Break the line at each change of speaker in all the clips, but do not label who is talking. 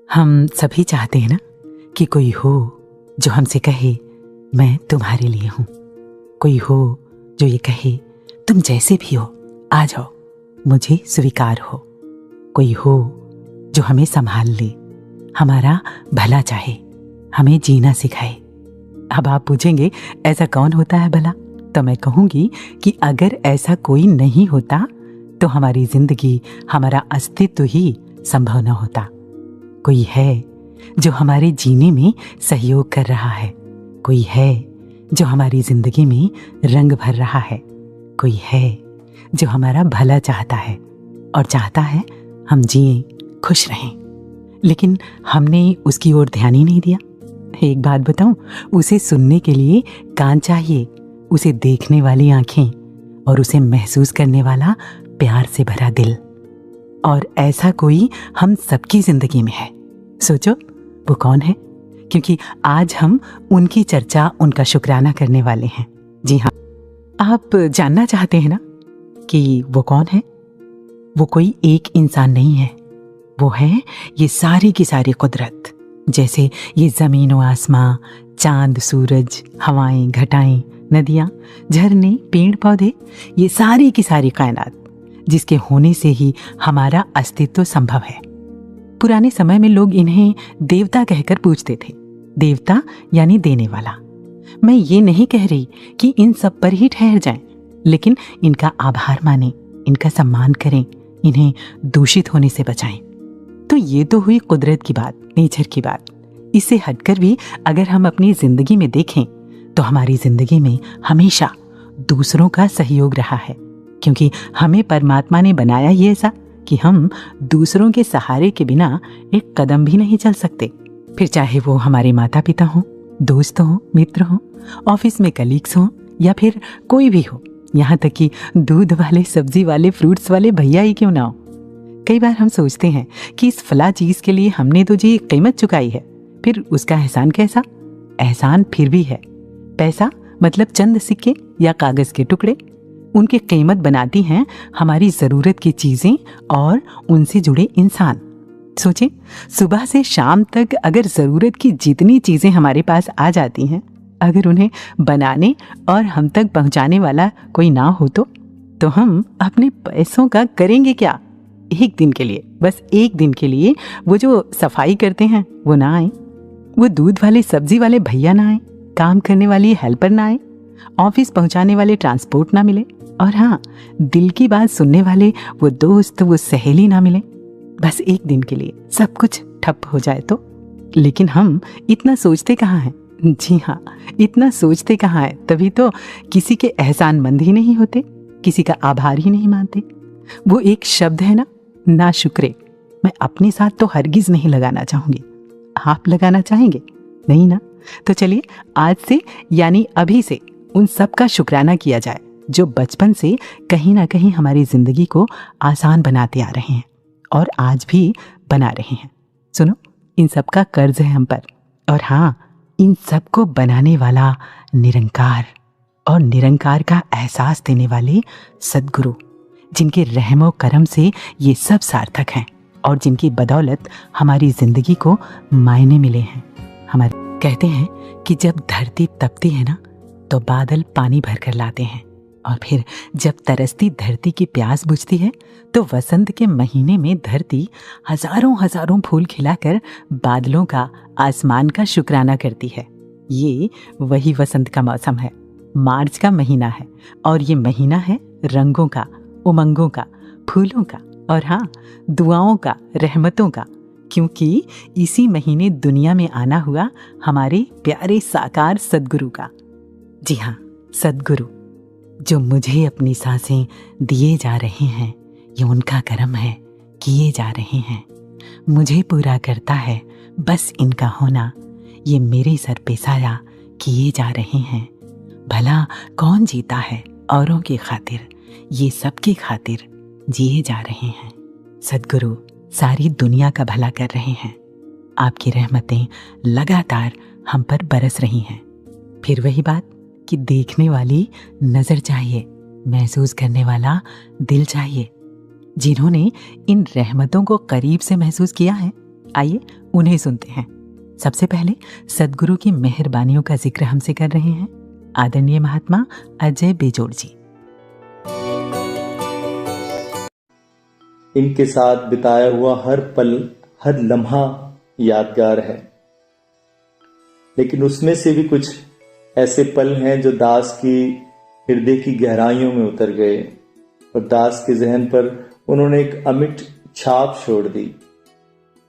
हम सभी चाहते हैं ना कि कोई हो जो हमसे कहे मैं तुम्हारे लिए हूं, कोई हो जो ये कहे तुम जैसे भी हो आ जाओ, मुझे स्वीकार हो, कोई हो जो हमें संभाल ले, हमारा भला चाहे, हमें जीना सिखाए। अब आप पूछेंगे ऐसा कौन होता है भला? तो मैं कहूंगी कि अगर ऐसा कोई नहीं होता तो हमारी जिंदगी, हमारा अस्तित्व ही संभव न होता। कोई है जो हमारे जीने में सहयोग कर रहा है, कोई है जो हमारी जिंदगी में रंग भर रहा है, कोई है जो हमारा भला चाहता है और चाहता है हम जिएं, खुश रहें। लेकिन हमने उसकी ओर ध्यान ही नहीं दिया। एक बात बताऊं, उसे सुनने के लिए कान चाहिए, उसे देखने वाली आंखें और उसे महसूस करने वाला प्यार से भरा दिल। और ऐसा कोई हम सबकी जिंदगी में है। सोचो वो कौन है, क्योंकि आज हम उनकी चर्चा, उनका शुक्राना करने वाले हैं। जी हाँ, आप जानना चाहते हैं ना कि वो कौन है? वो कोई एक इंसान नहीं है, वो है ये सारी की सारी कुदरत। जैसे ये ज़मीन व आसमां, चांद सूरज, हवाएं घटाएं, नदियाँ झरने पेड़ पौधे, ये सारी की सारी कायनात जिसके होने से ही हमारा अस्तित्व संभव है। पुराने समय में लोग इन्हें देवता कहकर पूजते थे। देवता यानी देने वाला। मैं ये नहीं कह रही कि इन सब पर ही ठहर जाएं, लेकिन इनका आभार मानें, इनका सम्मान करें, इन्हें दूषित होने से बचाएं। तो ये तो हुई कुदरत की बात, नेचर की बात। इससे हटकर भी अगर हम अपनी जिंदगी में देखें तो हमारी जिंदगी में हमेशा दूसरों का सहयोग रहा है, क्योंकि हमें परमात्मा ने बनाया ही ऐसा कि हम दूसरों के सहारे के बिना एक कदम भी नहीं चल सकते। फिर चाहे वो हमारे माता पिता हों, दोस्त हों, मित्र हों, ऑफिस में कलीग्स हों या फिर कोई भी हो, यहाँ तक कि दूध वाले, सब्जी वाले, फ्रूट्स वाले भैया ही क्यों ना हो। कई बार हम सोचते हैं कि इस फला चीज के लिए हमने तो जी कीमत चुकाई है, फिर उसका एहसान कैसा? एहसान फिर भी है। पैसा मतलब चंद सिक्के या कागज के टुकड़े, उनकी कीमत बनाती हैं हमारी ज़रूरत की चीज़ें और उनसे जुड़े इंसान। सोचें, सुबह से शाम तक अगर ज़रूरत की जितनी चीज़ें हमारे पास आ जाती हैं, अगर उन्हें बनाने और हम तक पहुंचाने वाला कोई ना हो तो हम अपने पैसों का करेंगे क्या? एक दिन के लिए, बस एक दिन के लिए वो जो सफाई करते हैं वो ना आए, वो दूध वाले सब्जी वाले भैया ना आए, काम करने वाली हेल्पर ना आए, ऑफिस पहुंचाने वाले ट्रांसपोर्ट ना मिले, और हाँ, दिल की बात सुनने वाले वो दोस्त, वो सहेली ना मिले, बस एक दिन के लिए सब कुछ ठप हो जाए तो। लेकिन हम इतना सोचते कहाँ हैं? जी हाँ, इतना सोचते कहाँ हैं, तभी तो किसी के एहसानमंद ही नहीं होते, किसी का आभार ही नहीं मानते। वो एक शब्द है ना शुक्रे, मैं अपने साथ तो हरगिज नहीं लगाना चाहूंगी। आप लगाना चाहेंगे? नहीं ना? तो चलिए आज से यानी अभी से उन सब का शुक्राना किया जाए जो बचपन से कहीं ना कहीं हमारी जिंदगी को आसान बनाते आ रहे हैं और आज भी बना रहे हैं। सुनो, इन सब का कर्ज है हम पर, और हाँ, इन सब को बनाने वाला निरंकार और निरंकार का एहसास देने वाले सद्गुरु, जिनके रहमो करम से ये सब सार्थक हैं और जिनकी बदौलत हमारी जिंदगी को मायने मिले हैं। हमारे कहते हैं कि जब धरती तपती है ना तो बादल पानी भर कर लाते हैं, और फिर जब तरसती धरती की प्यास बुझती है तो वसंत के महीने में धरती हजारों हजारों फूल खिलाकर बादलों का, आसमान का शुक्राना करती है। ये वही वसंत का मौसम है, मार्च का महीना है, और ये महीना है रंगों का, उमंगों का, फूलों का, और हाँ, दुआओं का, रहमतों का, क्योंकि इसी महीने दुनिया में आना हुआ हमारे प्यारे साकार सद्गुरु का। जी हाँ, सद्गुरु जो मुझे अपनी सांसें दिए जा रहे हैं, ये उनका करम है, किए जा रहे हैं। मुझे पूरा करता है बस इनका होना, ये मेरे सर पे साया किए जा रहे हैं। भला कौन जीता है औरों की खातिर, ये सबकी खातिर जिए जा रहे हैं। सद्गुरु सारी दुनिया का भला कर रहे हैं। आपकी रहमतें लगातार हम पर बरस रही हैं। फिर वही बात कि देखने वाली नजर चाहिए, महसूस करने वाला दिल चाहिए। जिन्होंने इन रहमतों को करीब से महसूस किया है। आइए उन्हें सुनते हैं। सबसे पहले सद्गुरु की मेहरबानियों का जिक्र हमसे कर रहे हैं आदरणीय महात्मा अजय बेजोड़ जी।
इनके साथ बिताया हुआ हर पल, हर लम्हा यादगार है, लेकिन उसमें से भी कुछ ऐसे पल हैं जो दास की हृदय की गहराइयों में उतर गए और दास के जहन पर उन्होंने एक अमिट छाप छोड़ दी।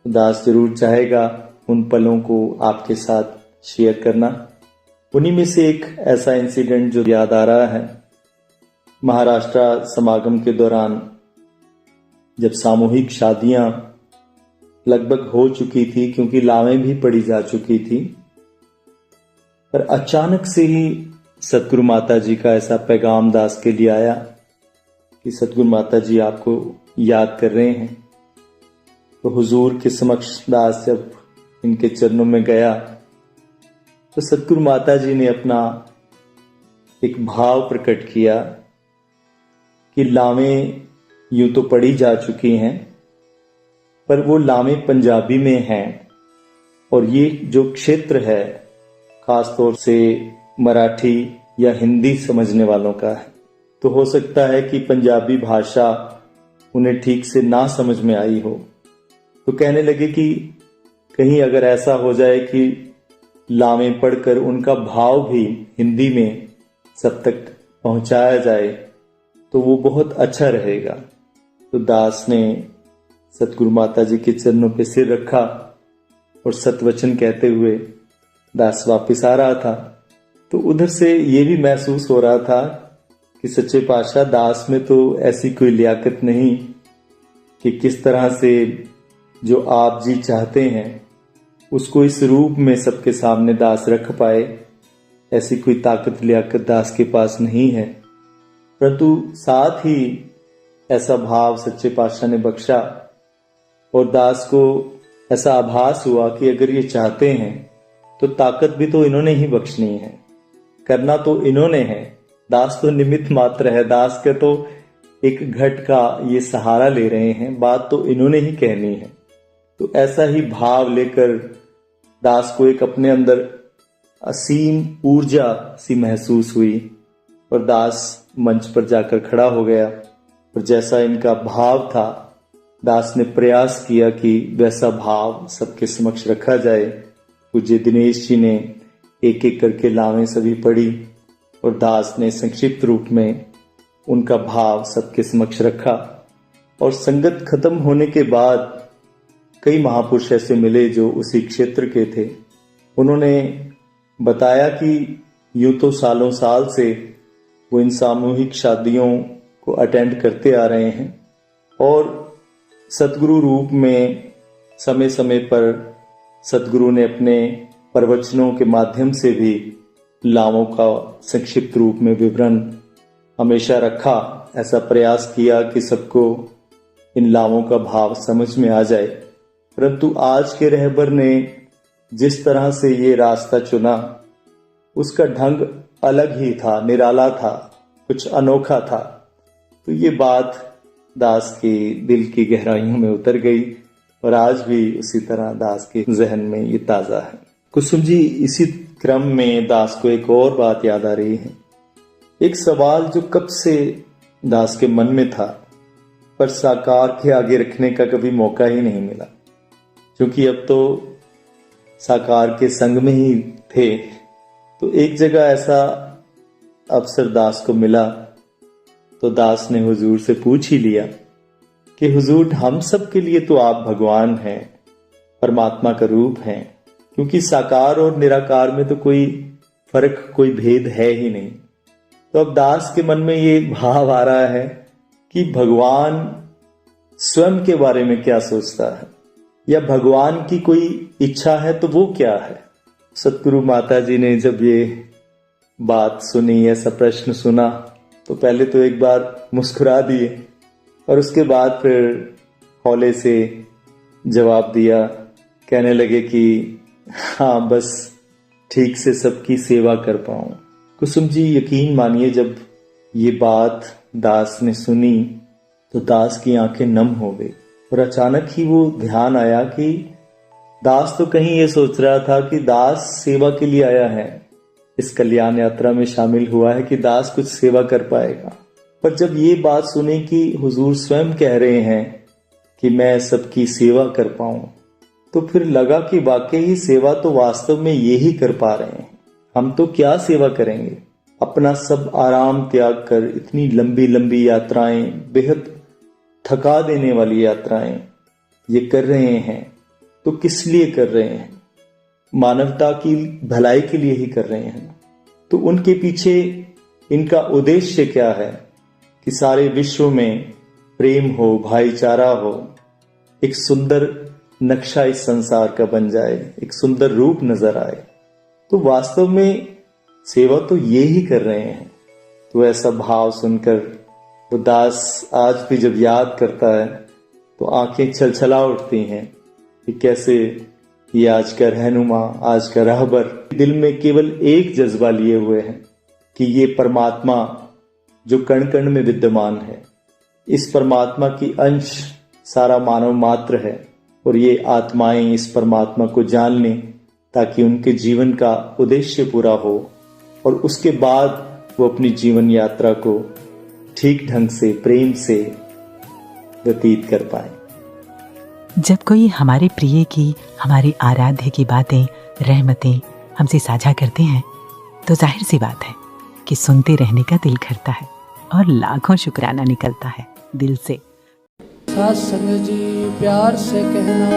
दास जरूर चाहेगा उन पलों को आपके साथ शेयर करना। उन्हीं में से एक ऐसा इंसिडेंट जो याद आ रहा है, महाराष्ट्र समागम के दौरान जब सामूहिक शादियां लगभग हो चुकी थी, क्योंकि लावें भी पड़ी जा चुकी थी, पर अचानक से ही सतगुरु माता जी का ऐसा पैगाम दास के लिए आया कि सतगुरु माता जी आपको याद कर रहे हैं। तो हुजूर के समक्ष दास जब इनके चरणों में गया तो सतगुरु माता जी ने अपना एक भाव प्रकट किया कि लावें यूं तो पढ़ी जा चुकी हैं, पर वो लावें पंजाबी में हैं और ये जो क्षेत्र है खासतौर से मराठी या हिंदी समझने वालों का है, तो हो सकता है कि पंजाबी भाषा उन्हें ठीक से ना समझ में आई हो। तो कहने लगे कि कहीं अगर ऐसा हो जाए कि लावें पढ़कर उनका भाव भी हिंदी में सब तक पहुंचाया जाए तो वो बहुत अच्छा रहेगा। तो दास ने सतगुरु माता जी के चरणों पे सिर रखा और सतवचन कहते हुए दास वापस आ रहा था। तो उधर से ये भी महसूस हो रहा था कि सच्चे पातशाह, दास में तो ऐसी कोई लियाकत नहीं कि किस तरह से जो आप जी चाहते हैं उसको इस रूप में सबके सामने दास रख पाए। ऐसी कोई ताकत लियाकत दास के पास नहीं है, परंतु साथ ही ऐसा भाव सच्चे पातशाह ने बख्शा और दास को ऐसा आभास हुआ कि अगर ये चाहते हैं तो ताकत भी तो इन्होंने ही बख्शनी है, करना तो इन्होंने है। दास तो निमित्त मात्र है, दास के तो एक घट का ये सहारा ले रहे हैं, बात तो इन्होंने ही कहनी है। तो ऐसा ही भाव लेकर दास को एक अपने अंदर असीम ऊर्जा सी महसूस हुई और दास मंच पर जाकर खड़ा हो गया और जैसा इनका भाव था दास ने प्रयास किया कि वैसा भाव सबके समक्ष रखा जाए। पूज्य दिनेश जी ने एक एक करके लावें सभी पढ़ी और दास ने संक्षिप्त रूप में उनका भाव सबके समक्ष रखा। और संगत खत्म होने के बाद कई महापुरुष ऐसे मिले जो उसी क्षेत्र के थे। उन्होंने बताया कि यूं तो सालों साल से वो इन सामूहिक शादियों को अटेंड करते आ रहे हैं और सतगुरु रूप में समय समय पर सतगुरु ने अपने प्रवचनों के माध्यम से भी लावों का संक्षिप्त रूप में विवरण हमेशा रखा। ऐसा प्रयास किया कि सबको इन लावों का भाव समझ में आ जाए। परंतु आज के रहबर ने जिस तरह से ये रास्ता चुना उसका ढंग अलग ही था, निराला था, कुछ अनोखा था। तो ये बात दास के दिल की गहराइयों में उतर गई और आज भी उसी तरह दास के जहन में ये ताजा है। कुसुम जी, इसी क्रम में दास को एक और बात याद आ रही है। एक सवाल जो कब से दास के मन में था पर साकार के आगे रखने का कभी मौका ही नहीं मिला, क्योंकि अब तो साकार के संग में ही थे। तो एक जगह ऐसा अवसर दास को मिला तो दास ने हुजूर से पूछ ही लिया कि हुजूर, हम सब के लिए तो आप भगवान हैं, परमात्मा का रूप हैं, क्योंकि साकार और निराकार में तो कोई फर्क, कोई भेद है ही नहीं। तो अब दास के मन में ये भाव आ रहा है कि भगवान स्वयं के बारे में क्या सोचता है, या भगवान की कोई इच्छा है तो वो क्या है। सतगुरु माता जी ने जब ये बात सुनी, ऐसा प्रश्न सुना, तो पहले तो एक बार मुस्कुरा दिए और उसके बाद फिर हौले से जवाब दिया। कहने लगे कि हाँ, बस ठीक से सबकी सेवा कर पाऊं। कुसुम जी, यकीन मानिए, जब ये बात दास ने सुनी तो दास की आंखें नम हो गई और अचानक ही वो ध्यान आया कि दास तो कहीं ये सोच रहा था कि दास सेवा के लिए आया है, इस कल्याण यात्रा में शामिल हुआ है कि दास कुछ सेवा कर पाएगा। पर जब ये बात सुनी कि हुजूर स्वयं कह रहे हैं कि मैं सबकी सेवा कर पाऊं, तो फिर लगा कि वाकई ही सेवा तो वास्तव में ये ही कर पा रहे हैं। हम तो क्या सेवा करेंगे, अपना सब आराम त्याग कर इतनी लंबी लंबी यात्राएं, बेहद थका देने वाली यात्राएं ये कर रहे हैं, तो किस लिए कर रहे हैं? मानवता की भलाई के लिए ही कर रहे हैं। तो उनके पीछे इनका उद्देश्य क्या है कि सारे विश्व में प्रेम हो, भाईचारा हो, एक सुंदर नक्शा इस संसार का बन जाए, एक सुंदर रूप नजर आए। तो वास्तव में सेवा तो ये ही कर रहे हैं। तो ऐसा भाव सुनकर वो दास आज भी जब याद करता है तो आंखें छलछला उठती हैं कि कैसे ये आज का रहनुमा, आज का रहबर दिल में केवल एक जज्बा लिए हुए हैं कि ये परमात्मा जो कण कण में विद्यमान है, इस परमात्मा की अंश सारा मानव मात्र है और ये आत्माएं इस परमात्मा को जान लें ताकि उनके जीवन का उद्देश्य पूरा हो और उसके बाद वो अपनी जीवन यात्रा को ठीक ढंग से, प्रेम से व्यतीत कर पाए।
जब कोई हमारे प्रिय की, हमारे आराध्य की बातें, रहमतें हमसे साझा करते हैं तो जाहिर सी बात है कि सुनते रहने का दिल करता है और लाखों शुक्राना निकलता है दिल से।
सत्संग जी प्यार से कहना,